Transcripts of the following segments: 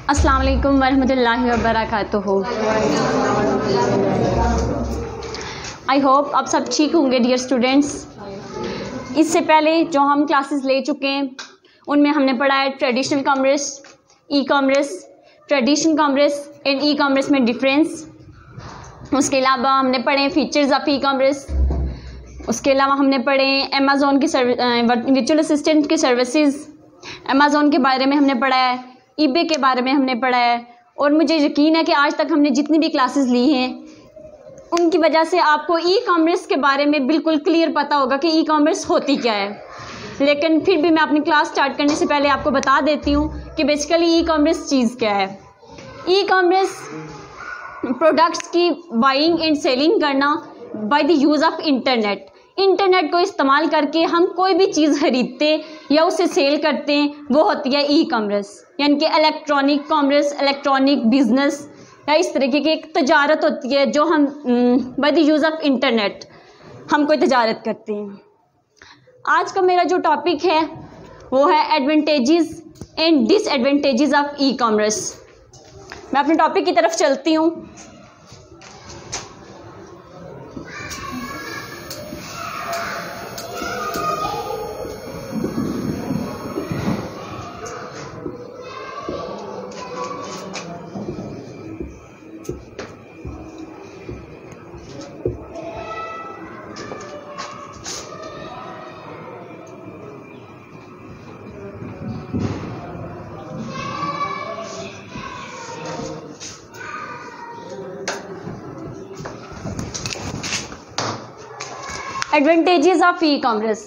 अस्सलाम वालेकुम वरहमतुल्लाहि वबरकातुहू। आई होप आप सब ठीक होंगे डियर स्टूडेंट्स। इससे पहले जो हम क्लासेस ले चुके हैं उनमें हमने पढ़ा है traditional commerce, e commerce, traditional commerce and e commerce में डिफरेंस। उसके अलावा हमने पढ़े फीचर्स ऑफ ई कॉमर्स। उसके अलावा हमने पढ़े अमेज़ॉन की वर्चुअल असिस्टेंट की सर्विसेज, अमेज़ॉन के बारे में हमने पढ़ा है, ईबे के बारे में हमने पढ़ा है। और मुझे यकीन है कि आज तक हमने जितनी भी क्लासेस ली हैं उनकी वजह से आपको ई कॉमर्स के बारे में बिल्कुल क्लियर पता होगा कि ई कॉमर्स होती क्या है। लेकिन फिर भी मैं अपनी क्लास स्टार्ट करने से पहले आपको बता देती हूँ कि बेसिकली ई कॉमर्स चीज़ क्या है। ई कॉमर्स प्रोडक्ट्स की बाइंग एंड सेलिंग करना by the use of internet. Internet को इस्तेमाल करके हम कोई भी चीज़ खरीदते या उसे सेल करते हैं, वो होती है ई कॉमर्स, यानी कि इलेक्ट्रॉनिक कॉमर्स, इलेक्ट्रॉनिक बिजनेस या इस तरीके की एक तजारत होती है जो हम by the use of internet हम कोई तजारत करते हैं। आज का मेरा जो टॉपिक है वो है advantages and disadvantages of e commerce. मैं अपने टॉपिक की तरफ चलती हूँ। एडवांटेजेस ऑफ ई कॉमर्स,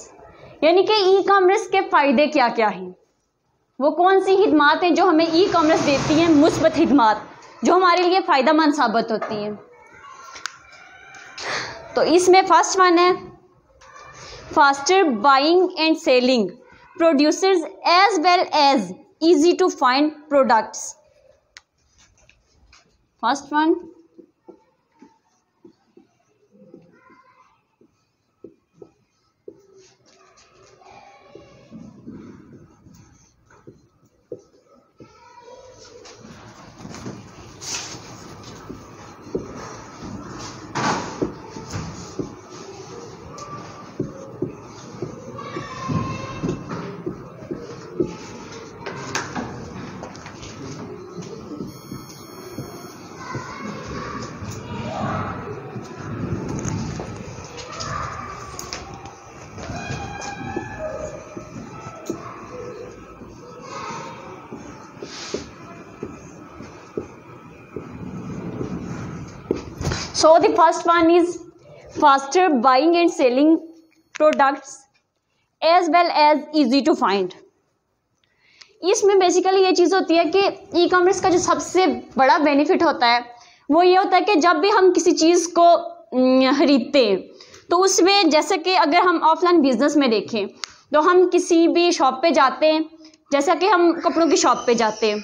यानी कि ई कॉमर्स के फ़ायदे क्या क्या हैं, वो कौन सी खिदमात हैं जो हमें ई कॉमर्स देती हैं, मुस्बत खिदमात जो हमारे लिए फ़ायदेमंद साबित होती हैं। तो इसमें फर्स्ट वन है faster buying and selling producers as well as easy to find products. First one So the first one is faster buying and selling products as well as easy to find। इसमें basically ये चीज़ होती है कि e commerce का जो सबसे बड़ा benefit होता है वो ये होता है कि जब भी हम किसी चीज़ को खरीदते हैं तो उसमें, जैसे कि अगर हम ऑफलाइन बिजनेस में देखें तो हम किसी भी शॉप पे जाते हैं, जैसा कि हम कपड़ों की शॉप पे जाते हैं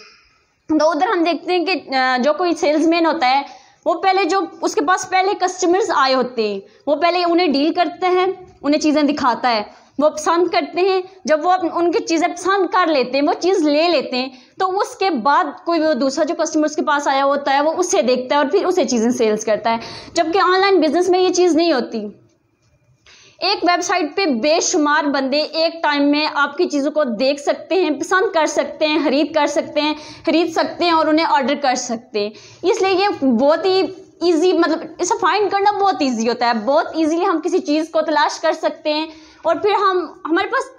तो उधर हम देखते हैं कि जो कोई सेल्समैन होता है वो पहले जो उसके पास पहले कस्टमर्स आए होते हैं वो पहले उन्हें डील करते हैं, उन्हें चीज़ें दिखाता है, वो पसंद करते हैं। जब वो उनकी चीज़ें पसंद कर लेते हैं, वो चीज़ ले लेते हैं, तो उसके बाद कोई वो दूसरा जो कस्टमर्स के पास आया होता है वो उसे देखता है और फिर उसे चीज़ें सेल्स करता है। जबकि ऑनलाइन बिजनेस में ये चीज़ नहीं होती। एक वेबसाइट पे बेशुमार बंदे एक टाइम में आपकी चीज़ों को देख सकते हैं, पसंद कर सकते हैं, खरीद सकते हैं और उन्हें ऑर्डर कर सकते हैं। इसलिए ये बहुत ही ईजी, मतलब इसे फाइंड करना बहुत ईजी होता है। बहुत ईजीली हम किसी चीज़ को तलाश कर सकते हैं और फिर हमारे पास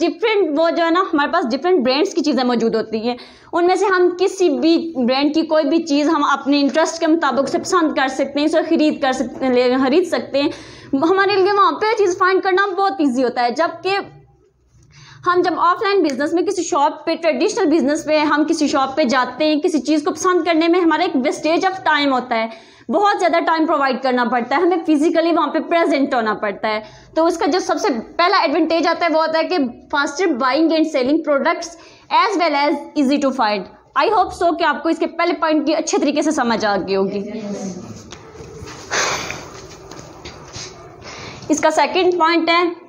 हमारे पास डिफरेंट ब्रांड्स की चीज़ें मौजूद होती हैं। उनमें से हम किसी भी ब्रांड की कोई भी चीज़ हम अपने इंटरेस्ट के मुताबिक उसे पसंद कर सकते हैं, इसे खरीद सकते हैं। हमारे लिए वहाँ पे चीज़ फाइंड करना बहुत इजी होता है। जबकि हम जब ऑफलाइन बिजनेस में किसी शॉप पे, ट्रेडिशनल बिजनेस पे हम किसी शॉप पे जाते हैं, किसी चीज़ को पसंद करने में हमारा एक वेस्टेज ऑफ टाइम होता है, बहुत ज़्यादा टाइम प्रोवाइड करना पड़ता है, हमें फिजिकली वहाँ पे प्रेजेंट होना पड़ता है। तो उसका जो सबसे पहला एडवांटेज आता है वो होता है कि faster buying and selling products as well as easy to find. I hope so कि आपको इसके पहले पॉइंट की अच्छे तरीके से समझ आ गई होगी। इसका सेकंड पॉइंट है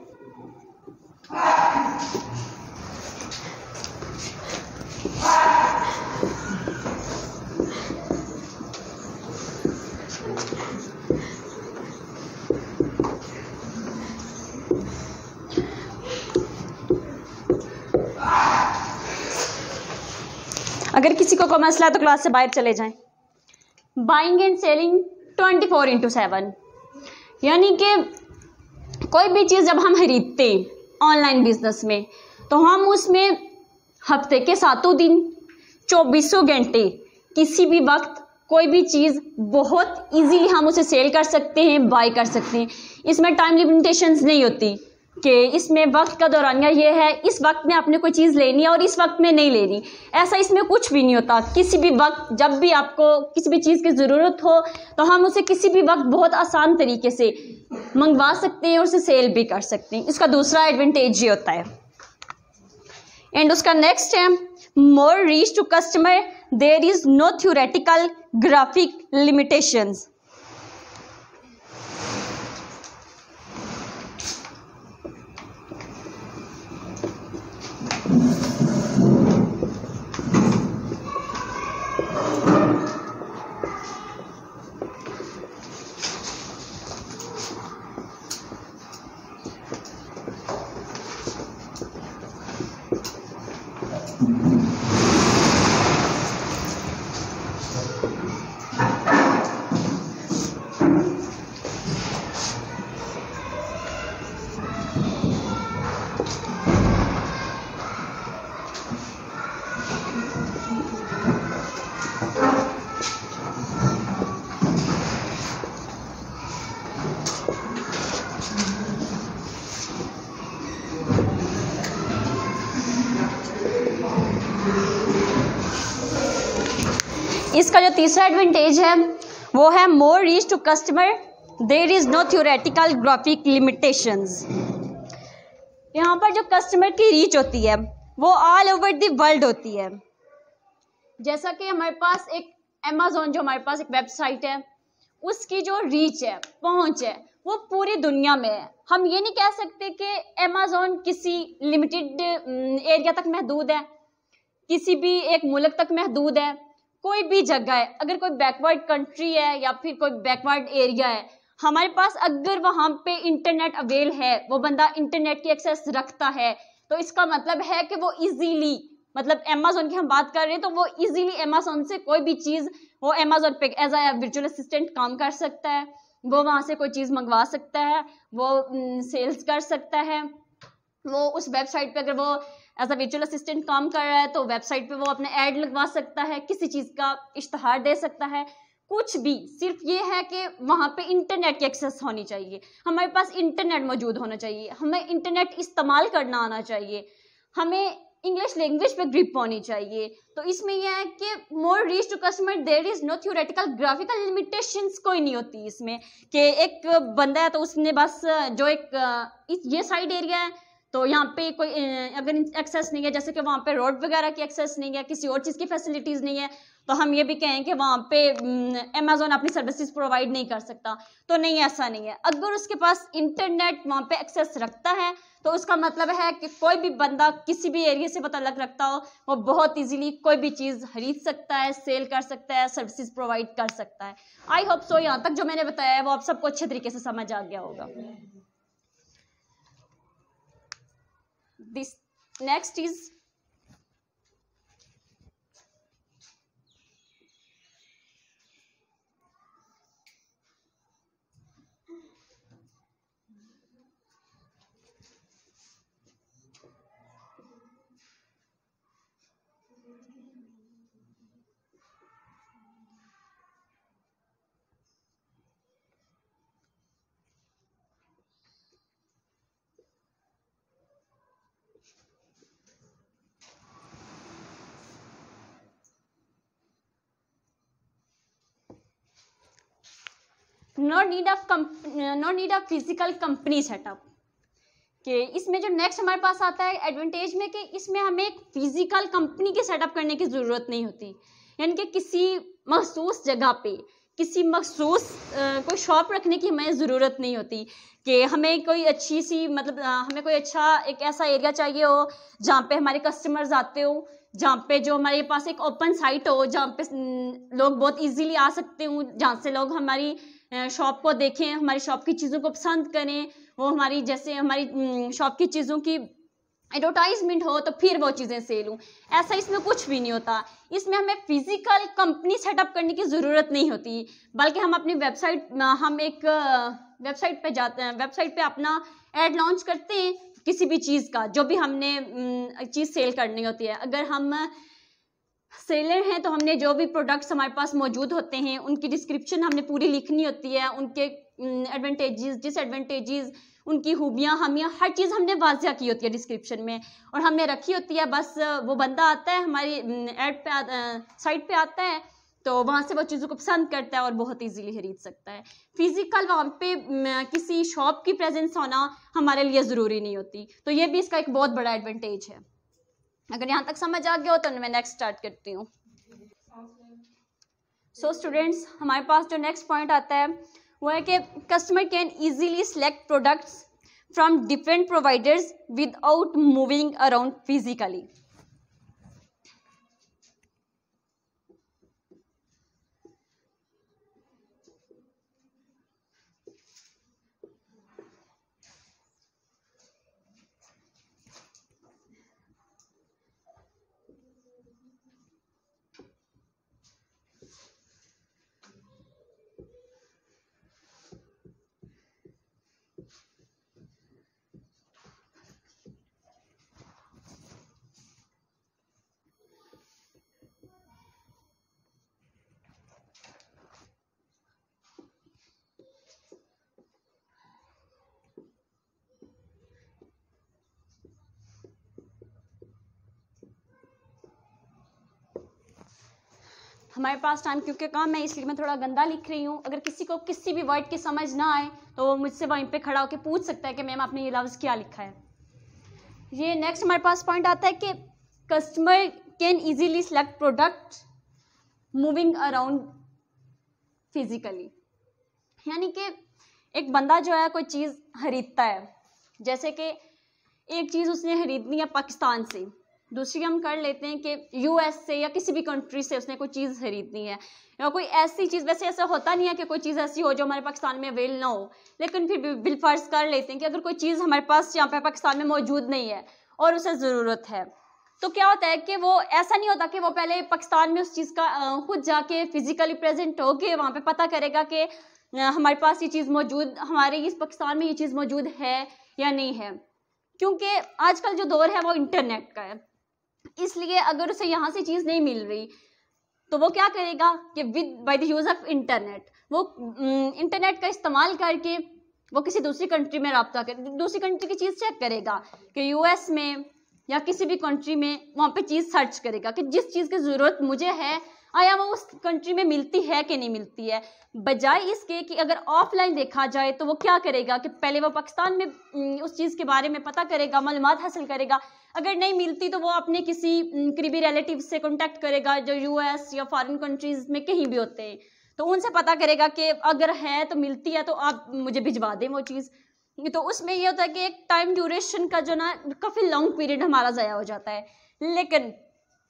अगर किसी को कोई मसला है तो क्लास से बाहर चले जाएं। बाइंग एंड सेलिंग 24/7, यानी कि कोई भी चीज़ जब हम खरीदते हैं ऑनलाइन बिजनेस में तो हम उसमें हफ्ते के 7 दिन 24 घंटे किसी भी वक्त कोई भी चीज़ बहुत इजीली हम उसे सेल कर सकते हैं, बाय कर सकते हैं। इसमें टाइम लिमिटेशंस नहीं होती कि इसमें वक्त का दौरानिया ये है, इस वक्त में आपने कोई चीज़ लेनी है और इस वक्त में नहीं लेनी, ऐसा इसमें कुछ भी नहीं होता। किसी भी वक्त जब भी आपको किसी भी चीज़ की ज़रूरत हो तो हम उसे किसी भी वक्त बहुत आसान तरीके से मंगवा सकते हैं और उसे सेल भी कर सकते हैं। इसका दूसरा एडवांटेज ये होता है। एंड उसका नेक्स्ट है more reach to customer, there is no theoretical graphic limitations. इसका जो तीसरा एडवांटेज है वो है more reach to customer, there is no theoretical graphic limitations. यहाँ पर जो कस्टमर की रीच होती है वो ऑल ओवर द वर्ल्ड होती है। जैसा कि हमारे पास एक अमेज़न, जो हमारे पास एक वेबसाइट है, उसकी जो रीच है, पहुँच है, वो पूरी दुनिया में है। हम ये नहीं कह सकते कि अमेज़न किसी लिमिटेड एरिया तक महदूद है, किसी भी एक मुल्क तक महदूद है। कोई भी जगह है, अगर कोई बैकवर्ड कंट्री है या फिर कोई बैकवर्ड एरिया है, हमारे पास अगर वहाँ पे इंटरनेट अवेल है, वो बंदा इंटरनेट की एक्सेस रखता है, तो इसका मतलब है कि वो इजीली, मतलब अमेज़न की हम बात कर रहे हैं तो वो इजीली अमेज़न से कोई भी चीज़, वो अमेज़न पे एज अ वर्चुअल असिस्टेंट काम कर सकता है, वो वहाँ से कोई चीज़ मंगवा सकता है, वो सेल्स कर सकता है। वो उस वेबसाइट पे अगर वो एज अ वर्चुअल असिस्टेंट काम कर रहा है तो वेबसाइट पे वो अपने ऐड लगवा सकता है, किसी चीज़ का इश्तहार दे सकता है, कुछ भी। सिर्फ ये है कि वहाँ पे इंटरनेट की एक्सेस होनी चाहिए, हमारे पास इंटरनेट मौजूद होना चाहिए, हमें इंटरनेट इस्तेमाल करना आना चाहिए, हमें इंग्लिश लैंग्वेज पे ग्रिप होनी चाहिए। तो इसमें यह है कि more reach to customer, there is no theoretical graphical limitations कोई नहीं होती इसमें कि एक बंदा है तो उसने बस जो एक ये साइड एरिया है तो यहाँ पे कोई अगर एक्सेस नहीं है, जैसे कि वहाँ पे रोड वगैरह की एक्सेस नहीं है, किसी और चीज़ की फैसिलिटीज़ नहीं है, तो हम ये भी कहें कि वहाँ पे अमेज़न अपनी सर्विसेज प्रोवाइड नहीं कर सकता। तो नहीं, ऐसा नहीं है। अगर उसके पास इंटरनेट वहाँ पे एक्सेस रखता है तो उसका मतलब है कि कोई भी बंदा किसी भी एरिया से पता रखता हो, वो बहुत इजीली कोई भी चीज़ खरीद सकता है, सेल कर सकता है, सर्विसेज प्रोवाइड कर सकता है। आई होप सो यहाँ तक जो मैंने बताया है वो आप सबको अच्छे तरीके से समझ आ गया होगा। This next is no need of physical company setup। कि इसमें जो नेक्स्ट हमारे पास आता है एडवांटेज में कि इसमें हमें एक फिजिकल कंपनी की सेटअप करने की ज़रूरत नहीं होती, यानी कि किसी मखसूस जगह पे किसी मखसूस कोई शॉप रखने की हमें ज़रूरत नहीं होती कि हमें कोई अच्छी सी, मतलब हमें कोई अच्छा एक ऐसा एरिया चाहिए हो जहाँ पे हमारे कस्टमर्स आते हो, जहाँ पे जो हमारे पास एक ओपन साइट हो, जहाँ पे लोग बहुत इजीली आ सकते हो, जहाँ से लोग हमारी शॉप को देखें, हमारी शॉप की चीज़ों को पसंद करें, वो हमारी जैसे हमारी शॉप की चीज़ों की एडवर्टाइजमेंट हो तो फिर वो चीज़ें सेल हों, ऐसा इसमें कुछ भी नहीं होता। इसमें हमें फिजिकल कंपनी सेटअप करने की ज़रूरत नहीं होती, बल्कि हम अपनी वेबसाइट, हम एक वेबसाइट पे जाते हैं, वेबसाइट पे अपना ऐड लॉन्च करते हैं किसी भी चीज़ का, जो भी हमने चीज़ सेल करनी होती है। अगर हम सेलर हैं तो हमने जो भी प्रोडक्ट्स हमारे पास मौजूद होते हैं उनकी डिस्क्रिप्शन हमने पूरी लिखनी होती है, उनके एडवांटेजेस, डिसएडवांटेजेस, उनकी खूबियाँ, हमियाँ, हर चीज़ हमने वाज़िया की होती है डिस्क्रिप्शन में, और हमने रखी होती है। बस वो बंदा आता है हमारी ऐड पे साइट पे आता है, तो वहाँ से वो चीज़ों को पसंद करता है और बहुत इजीली खरीद सकता है। फिजिकल वहाँ पे किसी शॉप की प्रेजेंस होना हमारे लिए ज़रूरी नहीं होती, तो ये भी इसका एक बहुत बड़ा एडवांटेज है। अगर यहाँ तक समझ आ गया हो तो मैं नेक्स्ट स्टार्ट करती हूँ। सो स्टूडेंट्स, हमारे पास जो नेक्स्ट पॉइंट आता है वो है कि customer can easily select products from different providers without moving around physically. हमारे पास टाइम क्योंकि कम है इसलिए मैं थोड़ा गंदा लिख रही हूँ। अगर किसी को किसी भी वर्ड की समझ ना आए तो वो मुझसे वहीं पे खड़ा होकर पूछ सकता है कि मैम आपने ये लफ्ज़ क्या लिखा है। ये नेक्स्ट हमारे पास पॉइंट आता है कि customer can easily select product moving around physically, यानी कि एक बंदा जो है कोई चीज़ खरीदता है, जैसे कि एक चीज़ उसने खरीदनी है पाकिस्तान से, दूसरी हम कर लेते हैं कि यूएस से या किसी भी कंट्री से उसने कोई चीज़ खरीदनी है, या कोई ऐसी चीज़, वैसे ऐसा होता नहीं है कि कोई चीज़ ऐसी हो जो हमारे पाकिस्तान में अवेल ना हो, लेकिन फिर भी बिलफर्ज कर लेते हैं कि अगर कोई चीज़ हमारे पास यहाँ पे पाकिस्तान में मौजूद नहीं है और उसे ज़रूरत है, तो क्या होता है कि वो ऐसा नहीं होता कि वो पहले पाकिस्तान में उस चीज़ का खुद जाके फिजिकली प्रेजेंट होके वहाँ पे पता करेगा कि हमारे पास ये चीज़ मौजूद, हमारे इस पाकिस्तान में ये चीज़ मौजूद है या नहीं है, क्योंकि आजकल जो दौर है वो इंटरनेट का है। इसलिए अगर उसे यहाँ से चीज़ नहीं मिल रही तो वो क्या करेगा कि with by the use of internet, वो इंटरनेट का इस्तेमाल करके वो किसी दूसरी कंट्री में रब्ता कर, दूसरी कंट्री की चीज़ चेक करेगा कि यूएस में या किसी भी कंट्री में, वहाँ पे चीज़ सर्च करेगा कि जिस चीज़ की ज़रूरत मुझे है आया वो उस कंट्री में मिलती है कि नहीं मिलती है। बजाय इसके कि अगर ऑफलाइन देखा जाए तो वो क्या करेगा कि पहले वो पाकिस्तान में उस चीज़ के बारे में पता करेगा, मालूमात हासिल करेगा, अगर नहीं मिलती तो वो अपने किसी करीबी रिलेटिव से कांटेक्ट करेगा जो यूएस या फॉरेन कंट्रीज़ में कहीं भी होते हैं, तो उनसे पता करेगा कि अगर है तो मिलती है तो आप मुझे भिजवा दें वो चीज़। तो उसमें ये होता है कि एक टाइम ड्यूरेशन का जो ना काफ़ी लॉन्ग पीरियड हमारा ज़ाया हो जाता है। लेकिन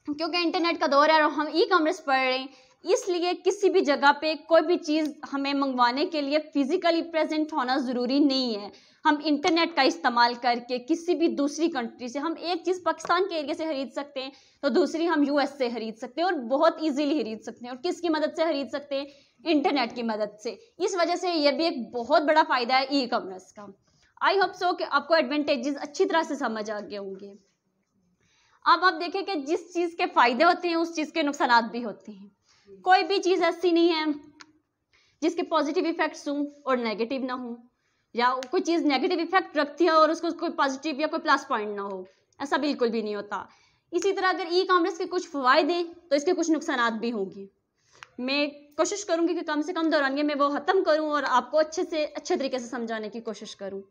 क्योंकि इंटरनेट का दौर है और हम ई कॉमर्स पढ़ रहे हैं, इसलिए किसी भी जगह पे कोई भी चीज़ हमें मंगवाने के लिए फिजिकली प्रेजेंट होना ज़रूरी नहीं है। हम इंटरनेट का इस्तेमाल करके किसी भी दूसरी कंट्री से, हम एक चीज़ पाकिस्तान के एरिया से खरीद सकते हैं तो दूसरी हम यूएस से खरीद सकते हैं और बहुत इजीली खरीद सकते हैं। और किसकी मदद से खरीद सकते हैं? इंटरनेट की मदद से। इस वजह से ये भी एक बहुत बड़ा फ़ायदा है ई कॉमर्स का। आई होप सो कि आपको एडवांटेजेस अच्छी तरह से समझ आ गए होंगे। अब आप देखें कि जिस चीज़ के फ़ायदे होते हैं उस चीज़ के नुकसान भी होते हैं। कोई भी चीज़ ऐसी नहीं है जिसके पॉजिटिव इफेक्ट्स हों और नेगेटिव ना हो, या कोई चीज़ नेगेटिव इफेक्ट रखती है और उसको कोई पॉजिटिव या कोई प्लस पॉइंट ना हो, ऐसा बिल्कुल भी नहीं होता। इसी तरह अगर ई कॉमर्स के कुछ फ़ायदे तो इसके कुछ नुकसान भी होंगे। मैं कोशिश करूँगी कि कम से कम दौरानिया में वो ख़त्म करूँ और आपको अच्छे तरीके से समझाने की कोशिश करूँ।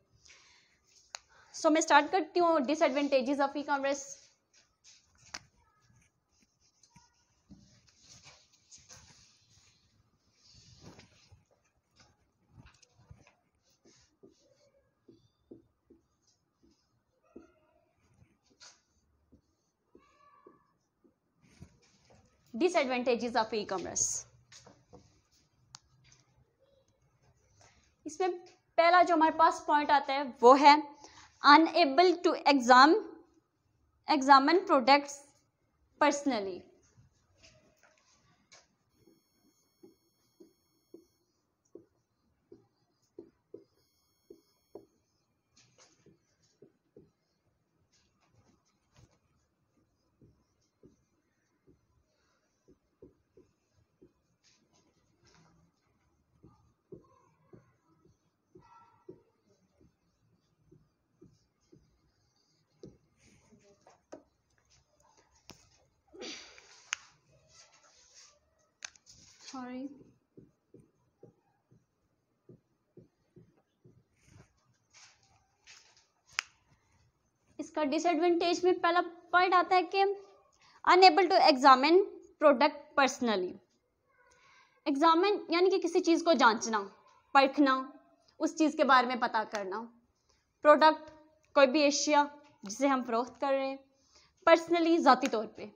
सो मैं स्टार्ट करती हूँ disadvantages of e commerce. Disadvantages of e commerce. इसमें पहला जो हमारे पास पॉइंट आता है वो है unable to exam examine products personally. Sorry, इसका डिसएडवांटेज में पहला पॉइंट आता है कि unable to examine product personally. Examine यानी कि किसी चीज़ को जांचना, परखना, उस चीज़ के बारे में पता करना। प्रोडक्ट कोई भी एशिया जिसे हम फरोख्त कर रहे हैं, पर्सनली ज़ाती तौर पे,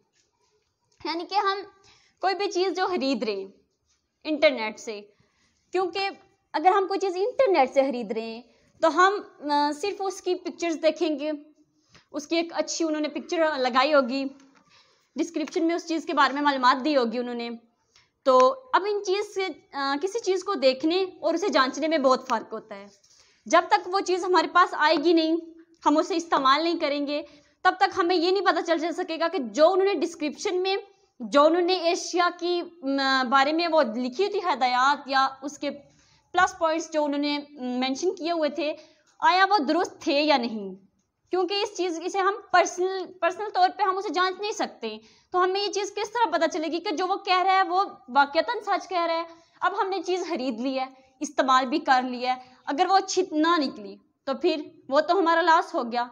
यानी कि हम कोई भी चीज़ जो खरीद रहे हैं इंटरनेट से, क्योंकि अगर हम कोई चीज़ इंटरनेट से खरीद रहे हैं तो हम सिर्फ उसकी पिक्चर्स देखेंगे, उसकी एक अच्छी उन्होंने पिक्चर लगाई होगी, डिस्क्रिप्शन में उस चीज़ के बारे में मालूमात दी होगी उन्होंने। तो अब इन चीज़ से किसी चीज़ को देखने और उसे जांचने में बहुत फ़र्क होता है। जब तक वो चीज़ हमारे पास आएगी नहीं, हम उसे इस्तेमाल नहीं करेंगे, तब तक हमें ये नहीं पता चल सकेगा कि जो उन्होंने डिस्क्रिप्शन में, जो उन्होंने एशिया की बारे में वो लिखी हुई थी हिदायत या उसके प्लस पॉइंट्स जो उन्होंने मेंशन किए हुए थे, आया वो दुरुस्त थे या नहीं। क्योंकि इसे हम पर्सनल तौर पे हम उसे जांच नहीं सकते, तो हमें ये चीज़ किस तरह पता चलेगी कि जो वो कह रहा है वो वाकयातन सच कह रहा है। अब हमने चीज़ खरीद ली है, इस्तेमाल भी कर लिया है, अगर वो अच्छी ना निकली तो फिर वो तो हमारा लॉस हो गया।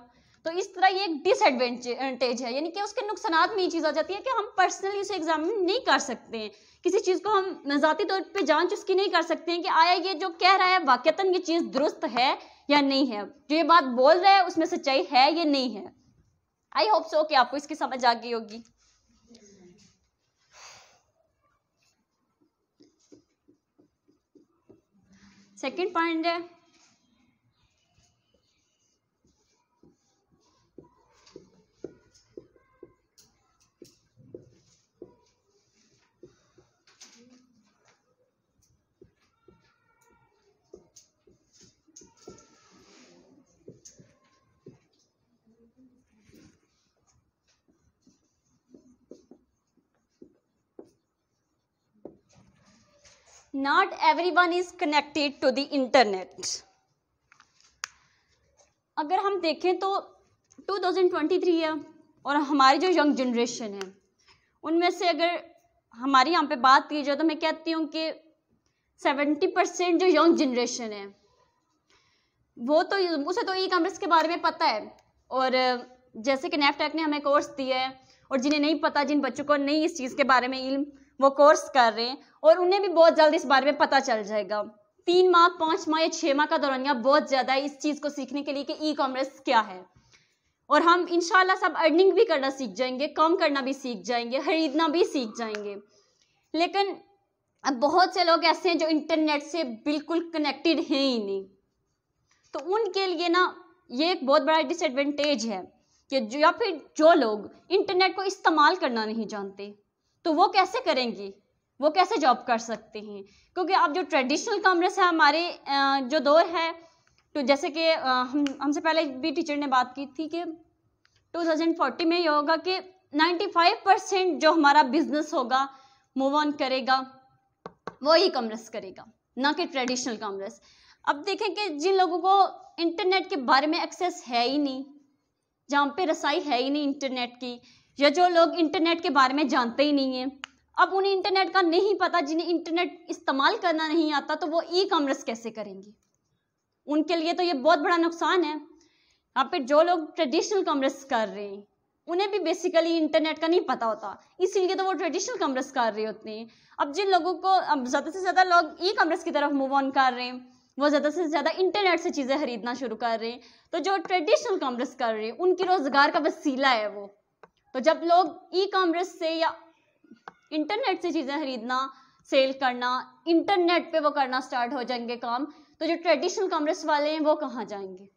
तो इस तरह ये एक डिसएडवांटेज है, यानी कि उसके नुकसानात में ये चीज़ आ जाती है कि हम पर्सनली उसे एग्जामिन नहीं कर सकते हैं। किसी चीज़ को हम ज़ाती तौर पे जांच उसकी नहीं कर सकते हैं कि आया ये जो कह रहा है वाकयातन ये चीज़ दुरुस्त है या नहीं है, जो ये बात बोल रहा है उसमें सच्चाई है या नहीं है। आई होप सो कि आपको इसकी समझ आ गई होगी। सेकंड पॉइंट है Not everyone is connected to the internet। अगर हम देखें तो 2023 है और हमारी जो यंग जनरेशन है उनमें से अगर हमारी यहाँ पे बात की जाए तो मैं कहती हूँ कि 70% जो यंग जनरेशन है वो तो उसे तो ई कॉमर्स के बारे में पता है, और जैसे कि नेफ्टेक ने हमें कोर्स दिया है, और जिन्हें नहीं पता, जिन बच्चों को नहीं इस चीज़ के बारे में इल्म, वो कोर्स कर रहे हैं और उन्हें भी बहुत जल्दी इस बारे में पता चल जाएगा। 3 माह, 5 माह या 6 माह का दौरानिया बहुत ज़्यादा है इस चीज़ को सीखने के लिए कि ई कॉमर्स क्या है, और हम इंशाल्लाह सब अर्निंग भी करना सीख जाएंगे, काम करना भी सीख जाएंगे, खरीदना भी सीख जाएंगे। लेकिन अब बहुत से लोग ऐसे हैं जो इंटरनेट से बिल्कुल कनेक्टेड हैं ही नहीं, तो उनके लिए ना ये एक बहुत बड़ा डिसएडवांटेज है कि जो या फिर जो लोग इंटरनेट को इस्तेमाल करना नहीं जानते तो वो कैसे करेंगे, वो कैसे जॉब कर सकते हैं। क्योंकि अब जो ट्रेडिशनल कॉमर्स है हमारे जो दौर है, तो जैसे कि हमसे पहले भी टीचर ने बात की थी कि 2040 में ये होगा कि 95% जो हमारा बिजनेस होगा, मूव ऑन करेगा, वो ई कॉमर्स करेगा, ना कि ट्रेडिशनल कॉमर्स। अब देखें कि जिन लोगों को इंटरनेट के बारे में एक्सेस है ही नहीं, जहाँ पे रसाई है ही नहीं इंटरनेट की, या जो लोग इंटरनेट के बारे में जानते ही नहीं हैं, अब उन्हें इंटरनेट का नहीं पता, जिन्हें इंटरनेट इस्तेमाल करना नहीं आता, तो वो ई कॉमर्स कैसे करेंगे। उनके लिए तो ये बहुत बड़ा नुकसान है। यहाँ पे जो लोग ट्रेडिशनल कॉमर्स कर रहे हैं उन्हें भी बेसिकली इंटरनेट का नहीं पता होता, इसीलिए तो वो ट्रेडिशनल कॉमर्स कर रहे होते हैं। अब जिन लोगों को, अब ज़्यादा से ज़्यादा लोग ई कॉमर्स की तरफ मूव ऑन कर रहे हैं, वो ज़्यादा से ज़्यादा इंटरनेट से चीज़ें खरीदना शुरू कर रहे हैं, तो जो ट्रेडिशनल कॉमर्स कर रहे हैं उनकी रोज़गार का वसीला है वो। तो जब लोग ई कॉमर्स से या इंटरनेट से चीज़ें खरीदना, सेल करना, इंटरनेट पे वो करना स्टार्ट हो जाएंगे काम, तो जो ट्रेडिशनल कॉमर्स वाले हैं वो कहाँ जाएंगे।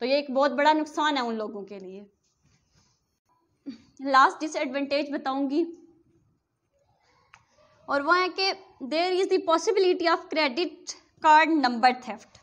तो ये एक बहुत बड़ा नुकसान है उन लोगों के लिए। लास्ट डिसएडवांटेज बताऊंगी, और वो है कि there is the possibility of credit card number theft.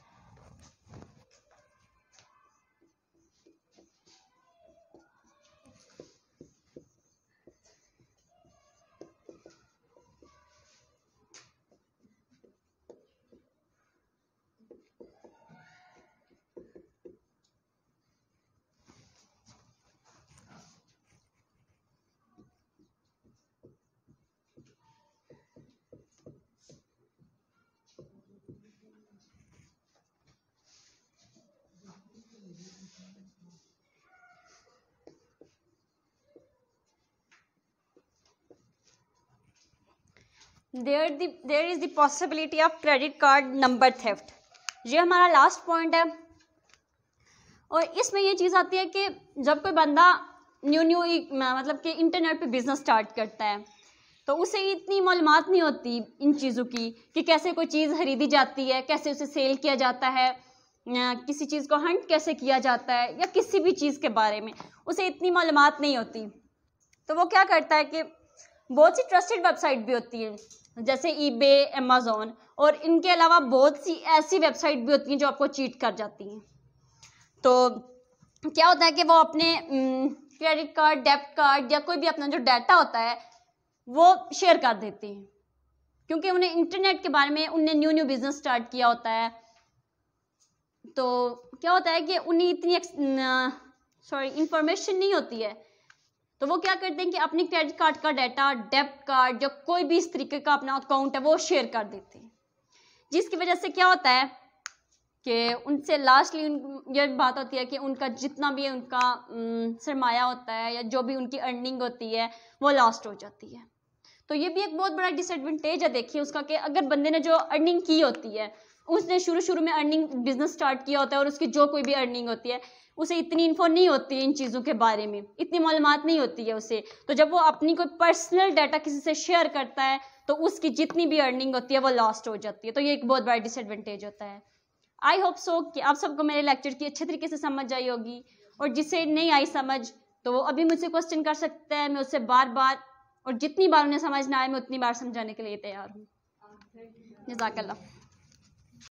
There is the possibility of credit card number theft. ये हमारा लास्ट पॉइंट है, और इसमें ये चीज़ आती है कि जब कोई बंदा न्यू मतलब कि इंटरनेट पे बिजनेस स्टार्ट करता है तो उसे इतनी मालूमात नहीं होती इन चीज़ों की कि कैसे कोई चीज़ खरीदी जाती है, कैसे उसे सेल किया जाता है, किसी चीज़ को हंट कैसे किया जाता है, या किसी भी चीज़ के बारे में उसे इतनी मालूमात नहीं होती। तो वो क्या करता है कि बहुत सी ट्रस्टेड वेबसाइट भी होती हैं जैसे ईबे, अमेज़न, और इनके अलावा बहुत सी ऐसी वेबसाइट भी होती हैं जो आपको चीट कर जाती हैं। तो क्या होता है कि वो अपने क्रेडिट कार्ड, डेबिट कार्ड या कोई भी अपना जो डाटा होता है वो शेयर कर देते हैं, क्योंकि उन्हें इंटरनेट के बारे में उन्हें न्यू बिजनेस स्टार्ट किया होता है। तो क्या होता है कि उन्हें इतनी इंफॉर्मेशन नहीं होती है, तो वो क्या करते हैं कि अपनी क्रेडिट कार्ड का डाटा, डेबिट कार्ड, जो कोई भी इस तरीके का अपना अकाउंट है वो शेयर कर देते हैं, जिसकी वजह से क्या होता है कि उनसे लास्टली ये बात होती है कि उनका जितना भी उनका सरमाया होता है या जो भी उनकी अर्निंग होती है वो लॉस्ट हो जाती है। तो ये भी एक बहुत बड़ा डिसएडवांटेज है देखिए उसका, कि अगर बंदे ने जो अर्निंग की होती है, उसने शुरू में अर्निंग बिजनेस स्टार्ट किया होता है और उसकी जो कोई भी अर्निंग होती है उसे इतनी इन्फो नहीं होती है इन चीज़ों के बारे में, इतनी मालूमात नहीं होती है उसे। तो जब वो अपनी कोई पर्सनल डाटा किसी से शेयर करता है तो उसकी जितनी भी अर्निंग होती है वो लॉस्ट हो जाती है। तो ये एक बहुत बड़ा डिसएडवांटेज होता है। आई होप सो कि आप सबको मेरे लेक्चर की अच्छे तरीके से समझ आई होगी, और जिसे नहीं आई समझ तो वो अभी मुझसे क्वेश्चन कर सकता है, मैं उससे बार बार और जितनी बार उन्हें समझ ना आए मैं उतनी बार समझाने के लिए तैयार हूँ। जज़ाकल्लाह।